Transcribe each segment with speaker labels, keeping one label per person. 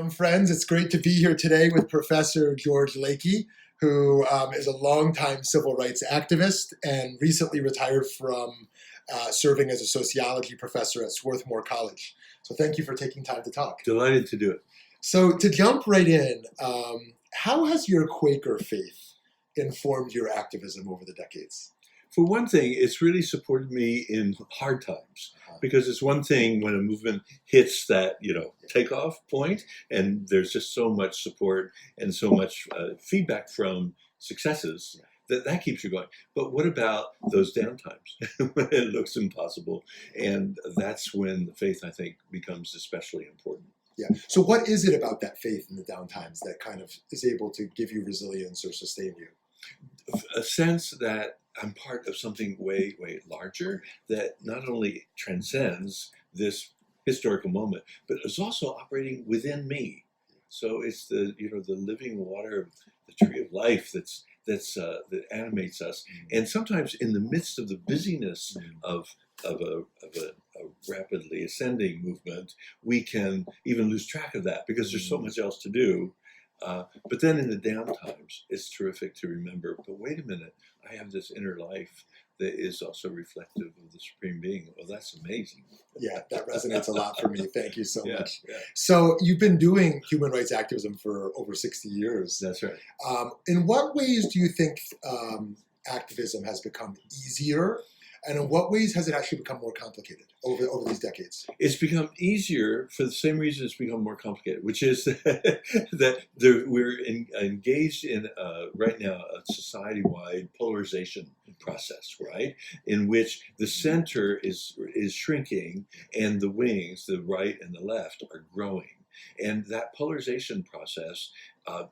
Speaker 1: Friends. It's great to be here today with Professor George Lakey, who is a longtime civil rights activist and recently retired from serving as a sociology professor at Swarthmore College. So thank you for taking time to talk.
Speaker 2: Delighted to do it.
Speaker 1: So to jump right in, how has your Quaker faith informed your activism over the decades?
Speaker 2: For one thing, it's really supported me in hard times, because it's one thing when a movement hits that, takeoff point, and there's just so much support and so much feedback from successes that keeps you going. But what about those downtimes when it looks impossible? And that's when the faith, I think, becomes especially important.
Speaker 1: Yeah. So what is it about that faith in the downtimes that kind of is able to give you resilience or sustain you?
Speaker 2: A sense that I'm part of something way, way larger that not only transcends this historical moment, but is also operating within me. So it's the living water of the tree of life that animates us. And sometimes in the midst of the busyness of a rapidly ascending movement, we can even lose track of that because there's so much else to do. But then in the down times, it's terrific to remember, but wait a minute, I have this inner life that is also reflective of the Supreme Being. Oh, that's amazing.
Speaker 1: Yeah, that resonates a lot for me. Thank you so much.
Speaker 2: Yeah.
Speaker 1: So you've been doing human rights activism for over 60 years.
Speaker 2: That's right.
Speaker 1: In what ways do you think activism has become easier? And in what ways has it actually become more complicated over these decades?
Speaker 2: It's become easier for the same reason it's become more complicated, which is that we're engaged in right now a society-wide polarization process, right? In which the center is shrinking and the wings, the right and the left, are growing. And that polarization process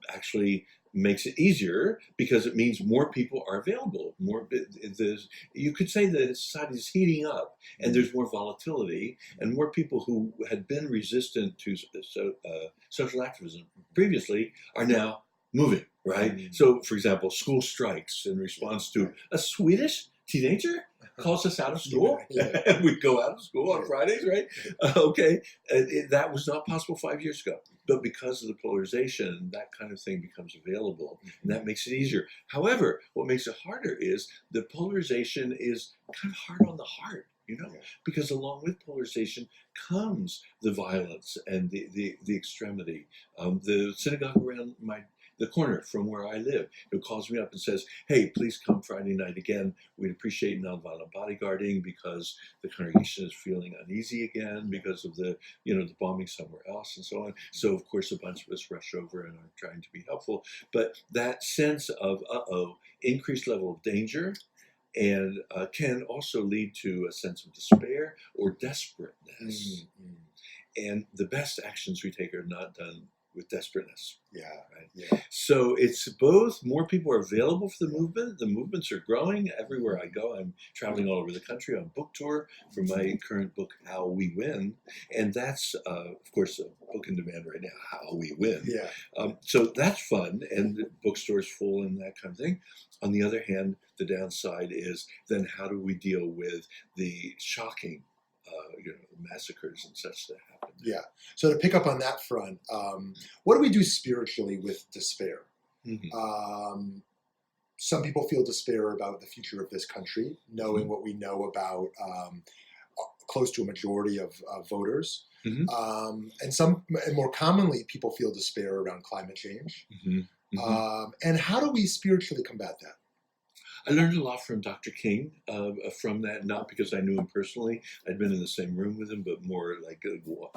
Speaker 2: actually makes it easier because it means more people are available. You could say that society is heating up and there's more volatility, and more people who had been resistant to social activism previously are now moving, right? So, for example, school strikes in response to a Swedish teenager calls us out of school, and we go out of school on Fridays, right? That was not possible 5 years ago. But because of the polarization, that kind of thing becomes available, and that makes it easier. However, what makes it harder is the polarization is kind of hard on the heart, because along with polarization comes the violence and the extremity. The synagogue around the corner from where I live, who calls me up and says, "Hey, please come Friday night again. We'd appreciate nonviolent bodyguarding because the congregation is feeling uneasy again because of the bombing somewhere else," and so on. So of course a bunch of us rush over and are trying to be helpful. But that sense of increased level of danger and can also lead to a sense of despair or desperateness. And the best actions we take are not done with desperateness.
Speaker 1: Yeah.
Speaker 2: So it's both more people are available for the movement. The movements are growing everywhere I go. I'm traveling all over the country on book tour for my current book, How We Win. And that's, of course, a book in demand right now, How We Win. So that's fun, and the bookstore's full and that kind of thing. On the other hand, the downside is then how do we deal with the shocking massacres and such that happen?
Speaker 1: Yeah. So to pick up on that front, what do we do spiritually with despair? Some people feel despair about the future of this country, knowing what we know about close to a majority of voters. And more commonly, people feel despair around climate change. And how do we spiritually combat that?
Speaker 2: I learned a lot from Dr. King from that, not because I knew him personally. I'd been in the same room with him, but more like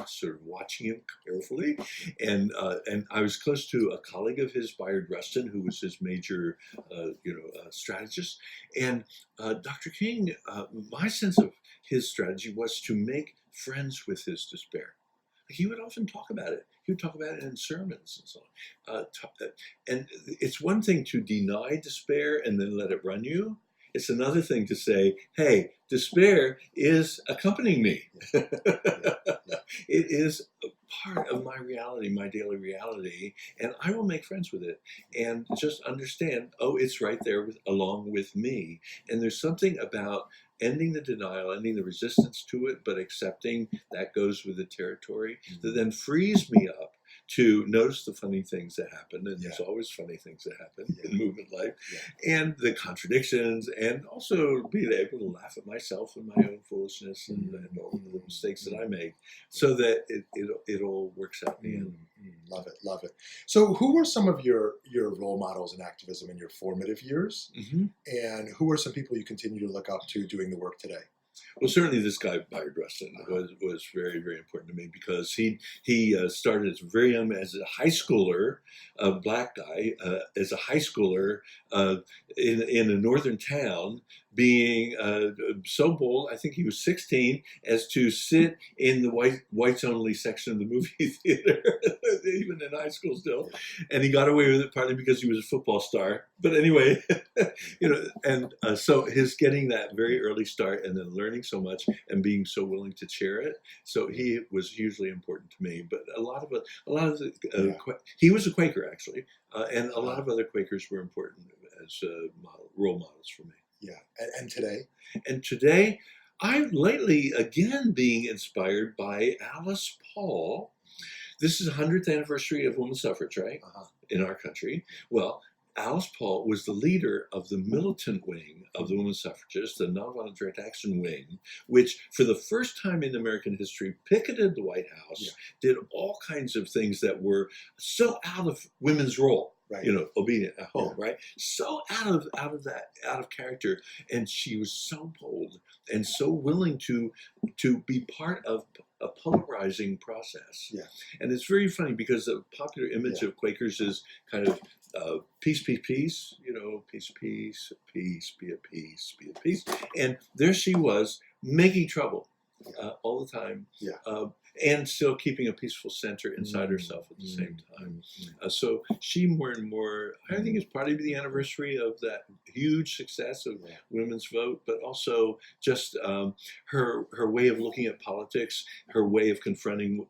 Speaker 2: sort of watching him carefully. And I was close to a colleague of his, Bayard Rustin, who was his major, strategist. And Dr. King, my sense of his strategy was to make friends with his despair. He would often talk about it. He would talk about it in sermons and so on. And it's one thing to deny despair and then let it run you. It's another thing to say, hey, despair is accompanying me. It is a part of my reality, my daily reality, and I will make friends with it and just understand, it's right there along with me. And there's something about ending the denial, ending the resistance to it, but accepting that goes with the territory, that then frees me up to notice the funny things that happen, and
Speaker 1: Yeah.
Speaker 2: there's always funny things that happen
Speaker 1: Yeah.
Speaker 2: in movement life,
Speaker 1: Yeah.
Speaker 2: and the contradictions, and also being able to laugh at myself and my own foolishness and all the mistakes that I make, so that it all works out in the end.
Speaker 1: Love it, love it. So who were some of your role models in activism in your formative years?
Speaker 2: Mm-hmm.
Speaker 1: And who are some people you continue to look up to doing the work today?
Speaker 2: Well, certainly this guy, Byron Rustin, was very, very important to me, because he started as very young as a high schooler, a black guy, as a high schooler in a northern town, being so bold. I think he was 16, as to sit in the whites only section of the movie theater, even in high school still, and he got away with it partly because he was a football star. But anyway, so his getting that very early start and then learning so much and being so willing to share it. So he was hugely important to me. But a lot of he was a Quaker actually, and a lot of other Quakers were important as role models for me.
Speaker 1: Yeah, and today?
Speaker 2: And today, I'm lately again being inspired by Alice Paul. This is the 100th anniversary of women's suffrage, right? In our country. Well, Alice Paul was the leader of the militant wing of the women's suffragists, the Nonviolent Direct Action wing, which for the first time in American history picketed the White House, did all kinds of things that were so out of women's role. Right. Obedient at home, right? So out of character, and she was so bold and so willing to be part of a polarizing process. Yeah. And it's very funny because the popular image of Quakers is kind of peace, peace, peace. Peace, peace, peace, be at peace, be at peace. And there she was making trouble all the time. Yeah. And still keeping a peaceful center inside herself at the same time. So she more and more, I think it's partly the anniversary of that huge success of women's vote, but also just her way of looking at politics, her way of confronting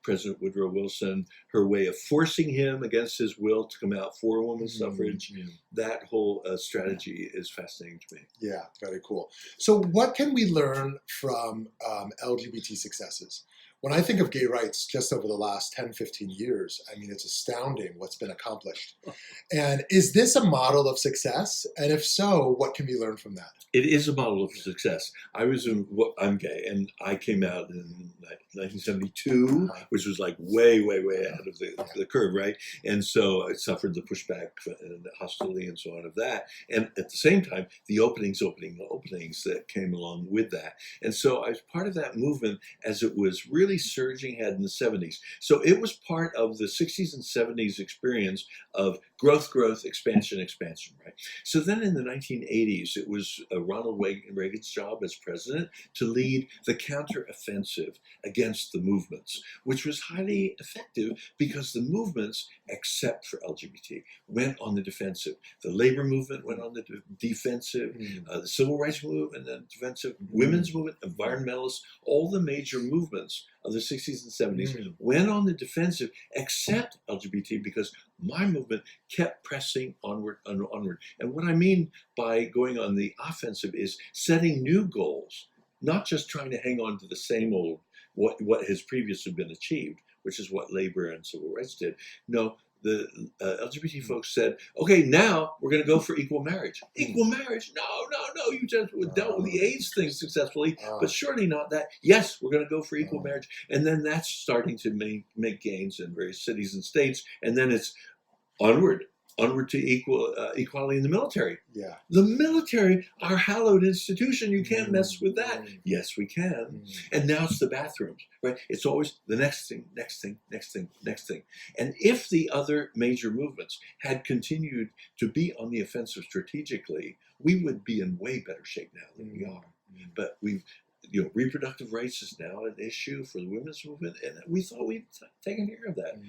Speaker 2: President Woodrow Wilson, her way of forcing him against his will to come out for women's suffrage. That whole strategy is fascinating to me.
Speaker 1: Yeah, very cool. So what can we learn from LGBT successes? When I think of gay rights just over the last 10, 15 years, I mean, it's astounding what's been accomplished. And is this a model of success? And if so, what can we learn from that?
Speaker 2: It is a model of success. I'm gay, and I came out in 1972, which was like way, way, way ahead of the curve, right? And so I suffered the pushback and the hostility and so on of that. And at the same time, the openings that came along with that. And so I was part of that movement as it was really surging ahead in the 70s. So it was part of the 60s and 70s experience of growth, expansion, right? So then in the 1980s, it was Ronald Reagan's job as president to lead the counteroffensive against the movements, which was highly effective because the movements, except for LGBT, went on the defensive. The labor movement went on the defensive, the civil rights movement and the defensive, women's movement, environmentalists, all the major movements of the 60s and 70s went on the defensive, except LGBT, because my movement kept pressing onward and onward. And what I mean by going on the offensive is setting new goals, not just trying to hang on to the same old, what has previously been achieved, which is what labor and civil rights did. No, the LGBT folks said, okay, now we're going to go for equal marriage. Equal marriage? No, you just dealt with the AIDS thing successfully, but surely not that. Yes, we're going to go for equal marriage. And then that's starting to make gains in various cities and states, and then it's onward to equality in the military. Yeah. The military, our hallowed institution, you can't mess with that. Yes, we can. And now it's the bathrooms, right? It's always the next thing. And if the other major movements had continued to be on the offensive strategically, we would be in way better shape now than we are. But reproductive rights is now an issue for the women's movement, and we thought we'd taken care of that.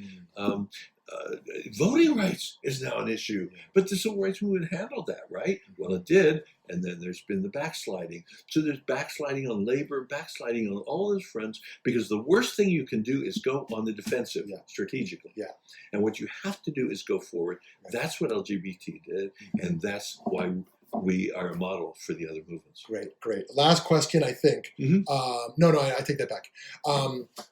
Speaker 2: Voting rights is now an issue, but the civil rights movement handled that, right? Well, it did, and then there's been the backsliding. So there's backsliding on labor, backsliding on all those fronts, because the worst thing you can do is go on the defensive strategically. Yeah. And what you have to do is go forward. That's what LGBT did, and that's why we are a model for the other movements.
Speaker 1: Great. Last question, I think.
Speaker 2: Mhm.
Speaker 1: No, I take that back.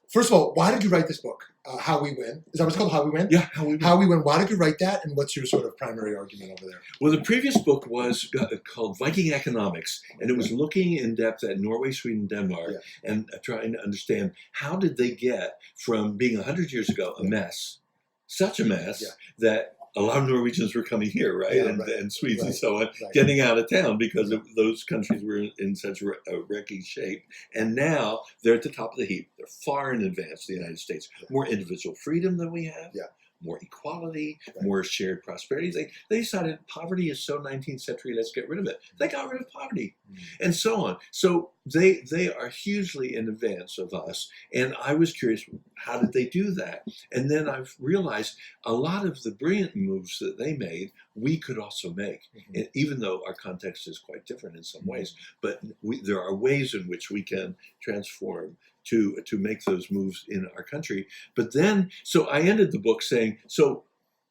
Speaker 1: First of all, why did you write this book? How We Win. Is that what it's called? How We Win?
Speaker 2: Yeah, How We Win.
Speaker 1: How We Win. Why did you write that? And what's your sort of primary argument over there?
Speaker 2: Well, the previous book was called Viking Economics, and it was looking in depth at Norway, Sweden, Denmark, and trying to understand how did they get from being 100 years ago a mess, such a mess that a lot of Norwegians were coming here, right? And Swedes and so on, getting out of town because of those countries were in such a wrecking shape. And now they're at the top of the heap. They're far in advance of the United States. More individual freedom than we have. More equality, more shared prosperity. They decided poverty is so 19th century, let's get rid of it. They got rid of poverty, and so on. So they are hugely in advance of us. And I was curious, how did they do that? And then I've realized a lot of the brilliant moves that they made, we could also make, and even though our context is quite different in some ways. But there are ways in which we can transform to make those moves in our country. But then, so I ended the book saying, so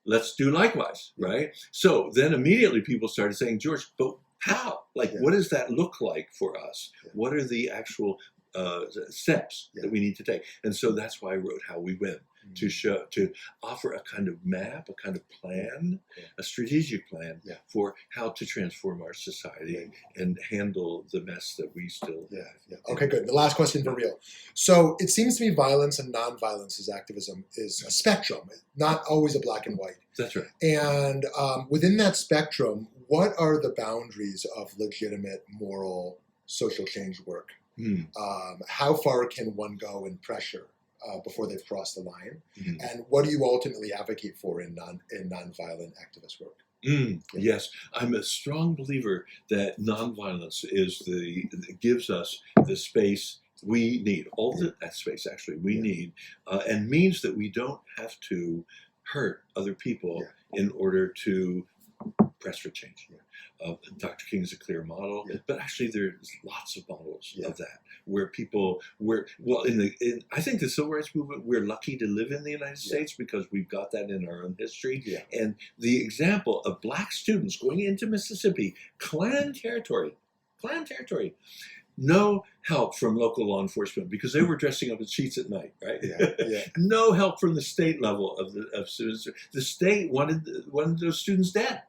Speaker 2: let's do likewise, right? So then immediately people started saying, George, but how? Like, what does that look like for us? What are the actual steps that we need to take? And so that's why I wrote How We Win, to offer a kind of map, a kind of plan, a strategic plan for how to transform our society and handle the mess that we still have.
Speaker 1: Okay, good. The last question for real. So it seems to me violence and nonviolence as activism is a spectrum, not always a black and white.
Speaker 2: That's right.
Speaker 1: And within that spectrum, what are the boundaries of legitimate, moral, social change work? How far can one go in pressure before they've crossed the line? And what do you ultimately advocate for in nonviolent activist work?
Speaker 2: Yes, I'm a strong believer that nonviolence gives us the space we need, all that space actually we need, and means that we don't have to hurt other people in order to press for change. Dr. King is a clear model, but actually there's lots of models of that where people I think the civil rights movement, we're lucky to live in the United States because we've got that in our own history. And the example of black students going into Mississippi, Klan territory, no help from local law enforcement because they were dressing up in sheets at night, right? No help from the state level of students. The state wanted those students dead.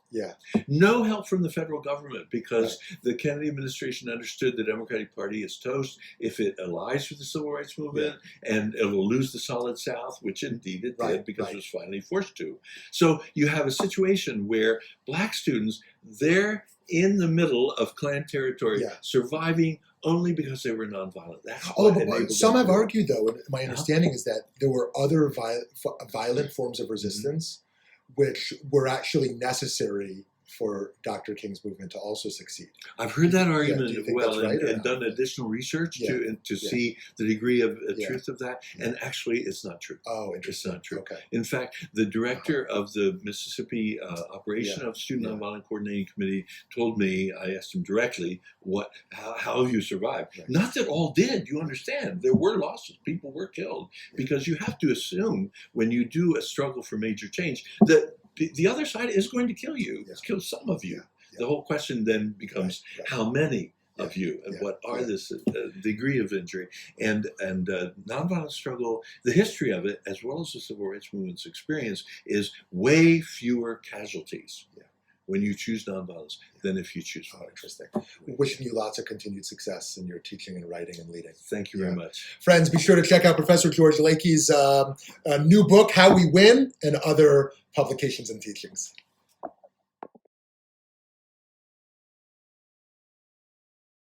Speaker 2: No help from the federal government because the Kennedy administration understood the Democratic Party is toast if it allies with the civil rights movement, and it will lose the Solid South, which indeed it did because it was finally forced to. So you have a situation where black students, they're in the middle of Klan territory, surviving only because they were nonviolent. That's
Speaker 1: some have argued, though, and my understanding is that there were other violent forms of resistance which were actually necessary for Dr. King's movement to also succeed.
Speaker 2: I've heard that argument
Speaker 1: and
Speaker 2: done additional research to see the degree of truth of that. And actually, it's not true.
Speaker 1: Oh, interesting.
Speaker 2: It's not true.
Speaker 1: Okay.
Speaker 2: In fact, the director of the Mississippi operation of Student Nonviolent Coordinating Committee told me, I asked him directly, how have you survived? Not that all did, you understand. There were losses. People were killed. Because you have to assume when you do a struggle for major change that the other side is going to kill you. It's killed some of you. The whole question then becomes how many of you and what are this degree of injury and nonviolent struggle. The history of it, as well as the civil rights movement's experience, is way fewer casualties when you choose nonviolence than if you choose violence.
Speaker 1: Interesting. Wishing you lots of continued success in your teaching and writing and leading.
Speaker 2: Thank you very much.
Speaker 1: Friends, be sure to check out Professor George Lakey's new book, How We Win, and other publications and teachings.